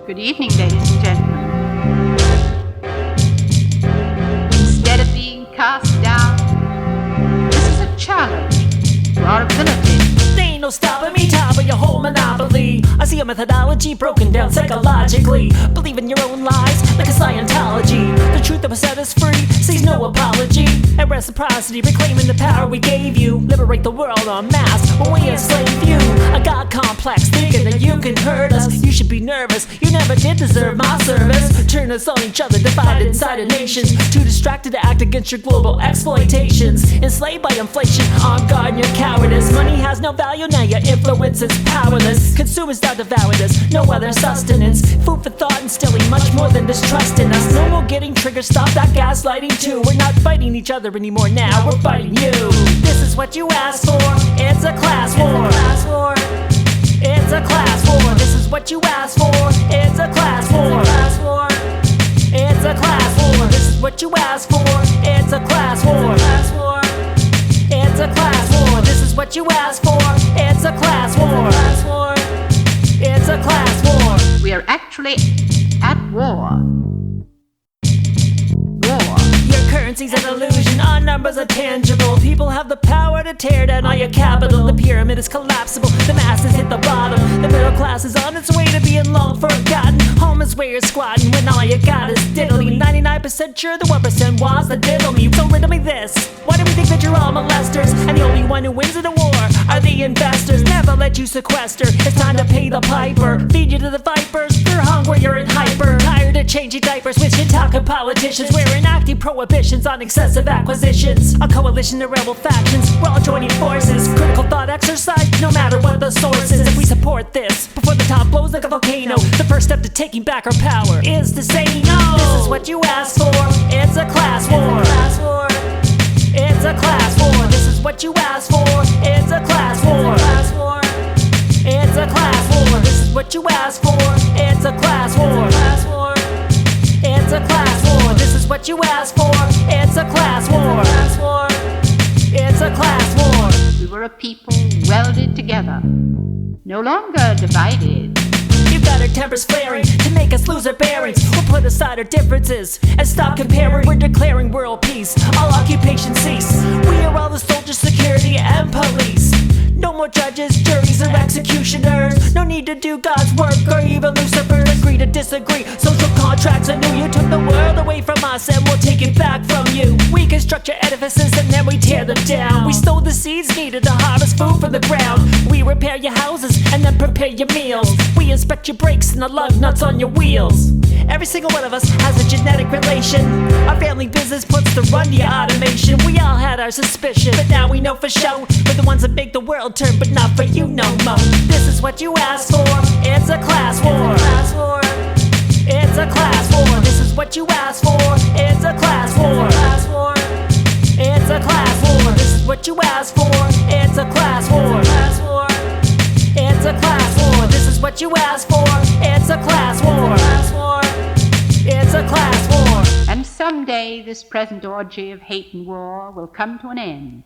Good evening, ladies and gentlemen. Instead of being cast down, this is a challenge to our ability. There ain't no stopping me, top of your whole monopoly. I see a methodology broken down psychologically. Believe in your own lies like a Scientology. The truth that will set us free sees no apology. And reciprocity, reclaiming the power we gave you. Liberate the world en masse when we enslave you. A God complex, thinking that you can hurt us. You should be nervous, you never did deserve my service. Turn us on each other, divided inside of nations. Too distracted to act against your global exploitations. Enslaved by inflation, on guard in your cowardice. Money has no value, now your influence is powerless. Consumers now devour us, no other sustenance. Food for thought, instilling much more than distrust in us. No more getting triggered, stop that gaslighting too. We're not fighting each other anymore now, we're fighting you. This is what you asked for, it's a class war. It's a class war. This is what you asked for, it's a class war. It's a class war. This is what you asked for, it's a class war. It's a class war. This is what you asked for, it's a class war. It's a class war. We are actually at war. Your currency's an illusion, our numbers are tangible. People have the power to tear down all your capital. The pyramid is collapsible, the masses hit the bottom. The middle class is on its way to being long forgotten. Home is where you're squatting when all you got is diddly. 99% sure the 1% wants to diddle me. So riddle me this, why do we think that you're all molesters? And the only one who wins in a war are the investors. Never let you sequester, it's time to pay the piper. Feed you to the vipers, they're hungry, you're in hyper. Tired of changing diapers with shit talking politicians. We're enacting prohibitions on excessive acquisitions. A coalition of rebel factions, we're all joining forces. Critical thought exercise, no matter what the source is. If we support this, before the top blows like a volcano, the first step to taking back our power is to say no. This is what you asked for, it's a class war. It's a class war. This is what you asked for, it's a class war. It's a class war. This is what you asked for, it's a class war. It's a class war. This is what you asked for, it's a class war. It's a class war. We were a people welded together, no longer divided. You've got our tempers flaring to make us lose our bearings. We'll put aside our differences and stop comparing. We're declaring world peace, all occupation cease. We are all the soldiers, security and police. No more judges, juries, or executioners. No need to do God's work or even Lucifer. Agree to disagree, social contracts are new. You took the world away from us and we'll take it back from you. We construct your edifices and then we tear them down. We sow the seeds needed to harvest food from the ground. We repair your houses and then prepare your meals. We inspect your brakes and the lug nuts on your wheels. Every single one of us has a genetic relation. Our family business puts to run the automation. We all had our suspicion, but now we know for sure we're the ones that make the world turn, but not for you no more. This is what you asked for, it's a class war. It's a class war. This is what you asked for, it's a class war. It's a class war. This is what you asked for, it's a class war. It's a class war. This is what you asked for, it's a class war. It's a class war. And someday this present orgy of hate and war will come to an end.